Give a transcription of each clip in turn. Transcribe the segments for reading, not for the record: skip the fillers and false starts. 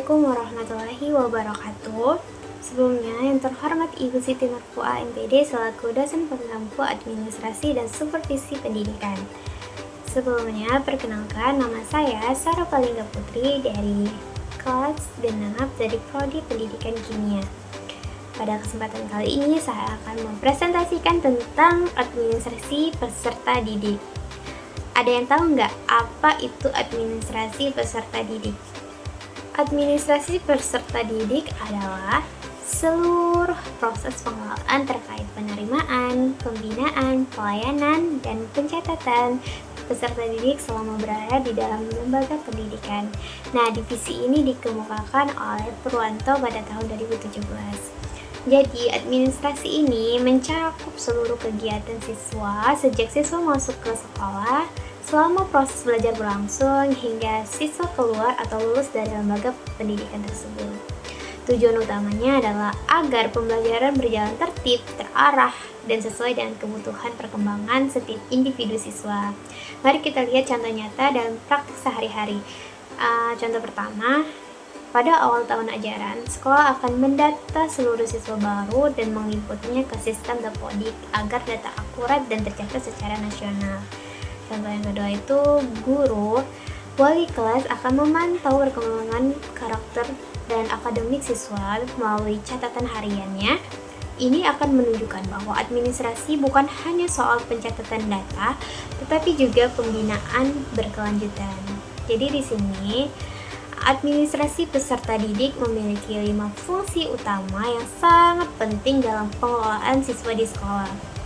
Assalamualaikum warahmatullahi wabarakatuh. Sebelumnya, yang terhormat Ibu Siti Nurfua MPD selaku dosen pengampu administrasi dan supervisi pendidikan. Sebelumnya, perkenalkan nama saya Sarah Palingga Putri dari kelas genap dari Prodi Pendidikan Kimia. Pada kesempatan kali ini, saya akan mempresentasikan tentang administrasi peserta didik. Ada yang tahu nggak apa itu administrasi peserta didik? Administrasi peserta didik adalah seluruh proses pengelolaan terkait penerimaan, pembinaan, pelayanan, dan pencatatan peserta didik selama berada di dalam lembaga pendidikan. Nah, divisi ini dikemukakan oleh Purwanto pada tahun 2017. Jadi, administrasi ini mencakup seluruh kegiatan siswa sejak siswa masuk ke sekolah, selama proses belajar berlangsung hingga siswa keluar atau lulus dari lembaga pendidikan tersebut. Tujuan utamanya adalah agar pembelajaran berjalan tertib, terarah, dan sesuai dengan kebutuhan perkembangan setiap individu siswa. Mari kita lihat contoh nyata dalam praktik sehari-hari. Contoh pertama, pada awal tahun ajaran, sekolah akan mendata seluruh siswa baru dan menginputnya ke sistem Dapodik agar data akurat dan tercatat secara nasional. Contoh yang kedua itu, guru, wali kelas akan memantau perkembangan karakter dan akademik siswa melalui catatan hariannya. Ini akan menunjukkan bahwa administrasi bukan hanya soal pencatatan data, tetapi juga pembinaan berkelanjutan. Jadi di sini, administrasi peserta didik memiliki 5 fungsi utama yang sangat penting dalam pengelolaan siswa di sekolah.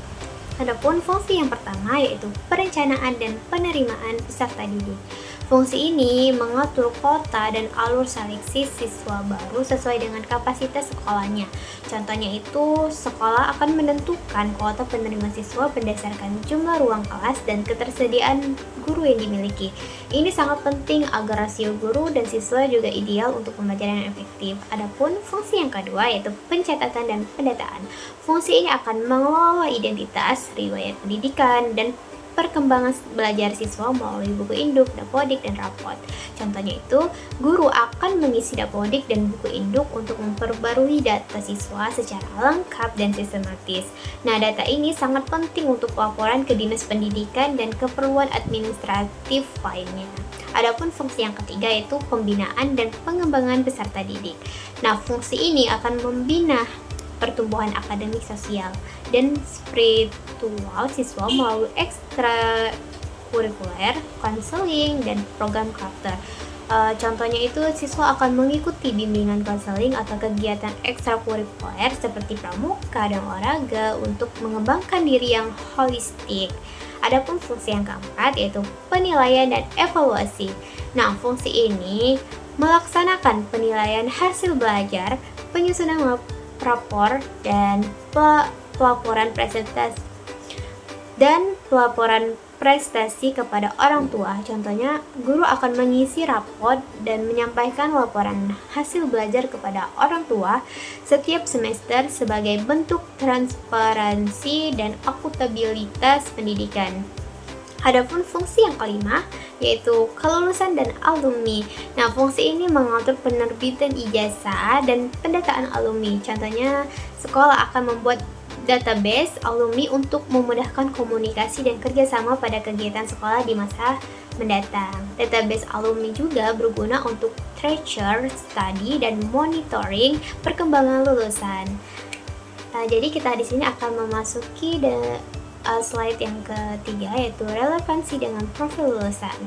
Adapun fungsi yang pertama yaitu perencanaan dan penerimaan peserta didik. Fungsi ini mengatur kuota dan alur seleksi siswa baru sesuai dengan kapasitas sekolahnya. Contohnya itu, sekolah akan menentukan kuota penerima siswa berdasarkan jumlah ruang kelas dan ketersediaan guru yang dimiliki. Ini sangat penting agar rasio guru dan siswa juga ideal untuk pembelajaran yang efektif. Adapun fungsi yang kedua yaitu pencatatan dan pendataan. Fungsi ini akan mengelola identitas, riwayat pendidikan, dan perkembangan belajar siswa melalui buku induk, dapodik, dan rapot. Contohnya itu, guru akan mengisi dapodik dan buku induk untuk memperbarui data siswa secara lengkap dan sistematis. Nah, data ini sangat penting untuk laporan ke Dinas Pendidikan dan keperluan administratif lainnya. Adapun fungsi yang ketiga yaitu pembinaan dan pengembangan peserta didik. Nah, fungsi ini akan membina pertumbuhan akademik, sosial, dan spiritual siswa melalui ekstrakurikuler, konseling, dan program karakter. Contohnya itu, siswa akan mengikuti bimbingan konseling atau kegiatan ekstrakurikuler seperti pramuka dan olahraga untuk mengembangkan diri yang holistik. Adapun fungsi yang keempat yaitu penilaian dan evaluasi. Nah, fungsi ini melaksanakan penilaian hasil belajar, penyusunan rapor, dan pelaporan prestasi kepada orang tua. Contohnya, guru akan mengisi rapor dan menyampaikan laporan hasil belajar kepada orang tua setiap semester sebagai bentuk transparansi dan akuntabilitas pendidikan. Adapun fungsi yang kelima yaitu kelulusan dan alumni. Nah, fungsi ini mengatur penerbitan ijazah dan pendataan alumni. Contohnya, sekolah akan membuat database alumni untuk memudahkan komunikasi dan kerjasama pada kegiatan sekolah di masa mendatang. Database alumni juga berguna untuk tracker, study, dan monitoring perkembangan lulusan. Jadi kita di sini akan memasuki slide yang ketiga yaitu relevansi dengan profil lulusan.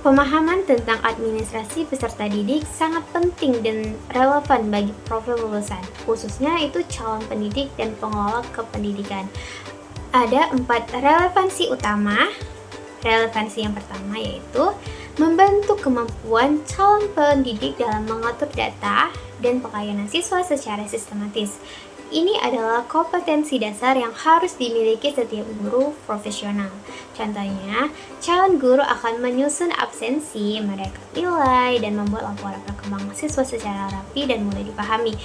Pemahaman tentang administrasi peserta didik sangat penting dan relevan bagi profil lulusan, khususnya itu calon pendidik dan pengelola kependidikan. Ada 4 relevansi utama. Relevansi yang pertama yaitu membantu kemampuan calon pendidik dalam mengatur data dan pelayanan siswa secara sistematis. Ini adalah kompetensi dasar yang harus dimiliki setiap guru profesional. Contohnya, calon guru akan menyusun absensi, merekap nilai, dan membuat laporan perkembangan siswa secara rapi dan mudah dipahami.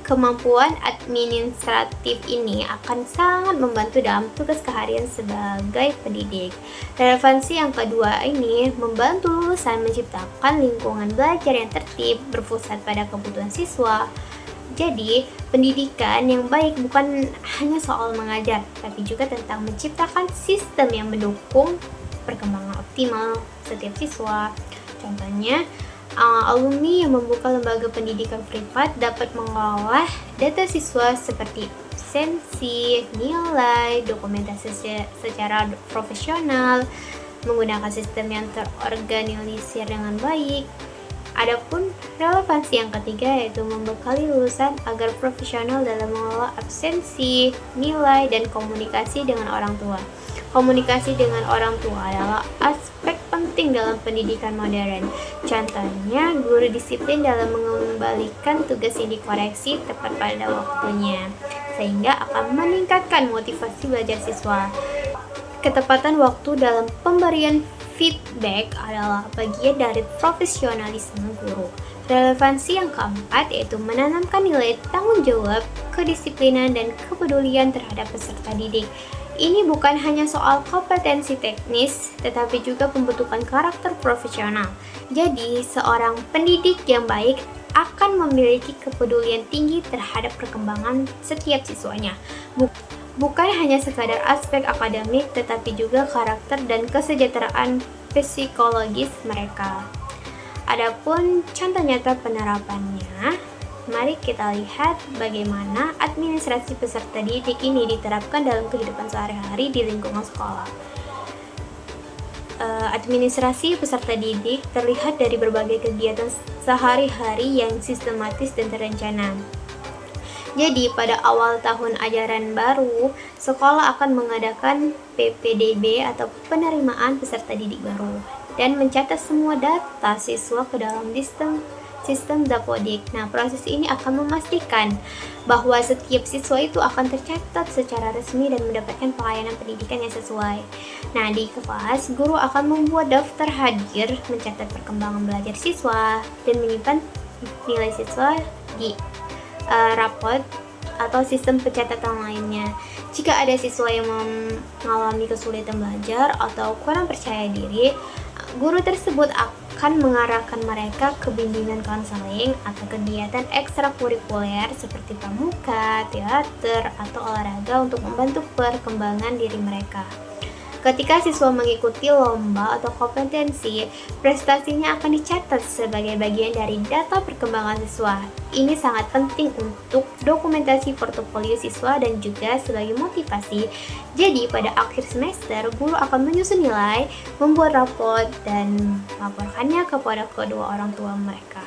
kemampuan administratif ini akan sangat membantu dalam tugas keharian sebagai pendidik. Relevansi yang kedua ini membantu lulusan menciptakan lingkungan belajar yang tertib, berpusat pada kebutuhan siswa. Jadi, pendidikan yang baik bukan hanya soal mengajar, tapi juga tentang menciptakan sistem yang mendukung perkembangan optimal setiap siswa. Contohnya, alumni yang membuka lembaga pendidikan privat dapat mengolah data siswa seperti absensi, nilai, dokumentasi secara profesional, menggunakan sistem yang terorganisir dengan baik. Adapun relevansi yang ketiga yaitu membekali lulusan agar profesional dalam mengelola absensi, nilai, dan komunikasi dengan orang tua. Komunikasi dengan orang tua adalah aspek penting dalam pendidikan modern. Contohnya, guru disiplin dalam mengembalikan tugas yang dikoreksi tepat pada waktunya, sehingga akan meningkatkan motivasi belajar siswa. Ketepatan waktu dalam pemberian feedback adalah bagian dari profesionalisme guru. Relevansi yang keempat yaitu menanamkan nilai tanggung jawab, kedisiplinan, dan kepedulian terhadap peserta didik. Ini bukan hanya soal kompetensi teknis, tetapi juga pembentukan karakter profesional. Jadi, seorang pendidik yang baik akan memiliki kepedulian tinggi terhadap perkembangan setiap siswanya. Bukan hanya sekadar aspek akademik, tetapi juga karakter dan kesejahteraan psikologis mereka. Adapun contoh nyata penerapannya, mari kita lihat bagaimana administrasi peserta didik ini diterapkan dalam kehidupan sehari-hari di lingkungan sekolah. Administrasi peserta didik terlihat dari berbagai kegiatan sehari-hari yang sistematis dan terencana. Jadi, pada awal tahun ajaran baru, sekolah akan mengadakan PPDB atau penerimaan peserta didik baru dan mencatat semua data siswa ke dalam sistem Dapodik. Nah, proses ini akan memastikan bahwa setiap siswa itu akan tercatat secara resmi dan mendapatkan pelayanan pendidikan yang sesuai. Nah, di kelas, guru akan membuat daftar hadir, mencatat perkembangan belajar siswa, dan menyimpan nilai siswa di raport atau sistem pencatatan lainnya. Jika ada siswa yang mengalami kesulitan belajar atau kurang percaya diri, guru tersebut akan mengarahkan mereka ke bimbingan konseling atau kegiatan ekstrakurikuler seperti pramuka, teater, atau olahraga untuk membantu perkembangan diri mereka. Ketika siswa mengikuti lomba atau kompetensi, prestasinya akan dicatat sebagai bagian dari data perkembangan siswa. Ini sangat penting untuk dokumentasi portofolio siswa dan juga sebagai motivasi. Jadi, pada akhir semester, guru akan menyusun nilai, membuat raport, dan melaporkannya kepada kedua orang tua mereka.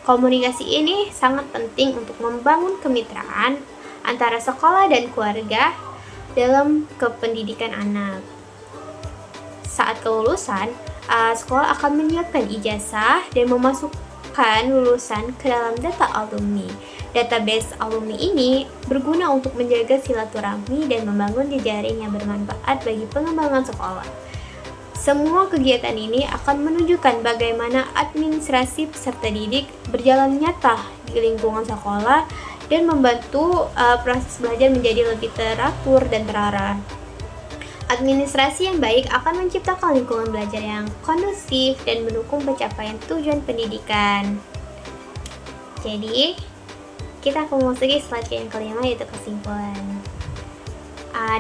Komunikasi ini sangat penting untuk membangun kemitraan antara sekolah dan keluarga dalam kependidikan anak. Saat kelulusan, sekolah akan menyiapkan ijazah dan memasukkan lulusan ke dalam data alumni. Database alumni ini berguna untuk menjaga silaturahmi dan membangun jejaring yang bermanfaat bagi pengembangan sekolah. Semua kegiatan ini akan menunjukkan bagaimana administrasi peserta didik berjalan nyata di lingkungan sekolah dan membantu proses belajar menjadi lebih teratur dan terarah. Administrasi yang baik akan menciptakan lingkungan belajar yang kondusif dan mendukung pencapaian tujuan pendidikan. Jadi, kita akan memasuki slide yang kelima yaitu kesimpulan.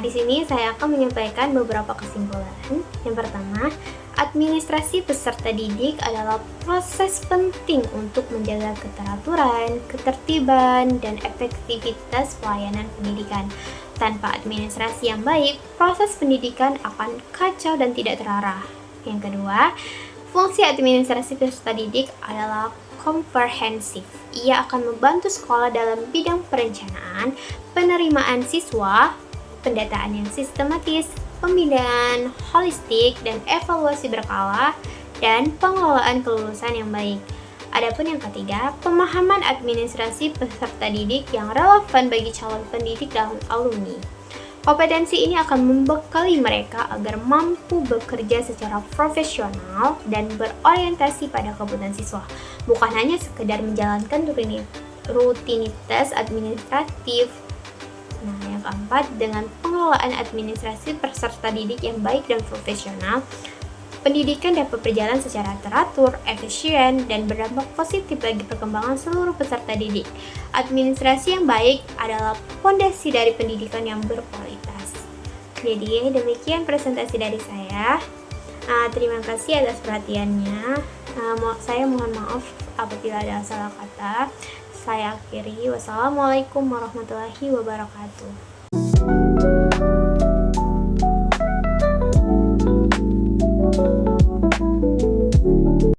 Di sini saya akan menyampaikan beberapa kesimpulan. Yang pertama, administrasi peserta didik adalah proses penting untuk menjaga keteraturan, ketertiban, dan efektivitas pelayanan pendidikan. Tanpa administrasi yang baik, proses pendidikan akan kacau dan tidak terarah. Yang kedua, fungsi administrasi peserta didik adalah komprehensif. Ia akan membantu sekolah dalam bidang perencanaan, penerimaan siswa, pendataan yang sistematis, pembinaan holistik dan evaluasi berkala, dan pengelolaan kelulusan yang baik. Adapun yang ketiga, pemahaman administrasi peserta didik yang relevan bagi calon pendidik dan alumni. Kompetensi ini akan membekali mereka agar mampu bekerja secara profesional dan berorientasi pada kebutuhan siswa, bukan hanya sekedar menjalankan rutinitas administratif. Nah, yang keempat, dengan pengelolaan administrasi peserta didik yang baik dan profesional, pendidikan dapat berjalan secara teratur, efisien, dan berdampak positif bagi perkembangan seluruh peserta didik. Administrasi yang baik adalah fondasi dari pendidikan yang berkualitas. Jadi, demikian presentasi dari saya. Terima kasih atas perhatiannya. Saya mohon maaf apabila ada salah kata. Saya akhiri. Wassalamualaikum warahmatullahi wabarakatuh.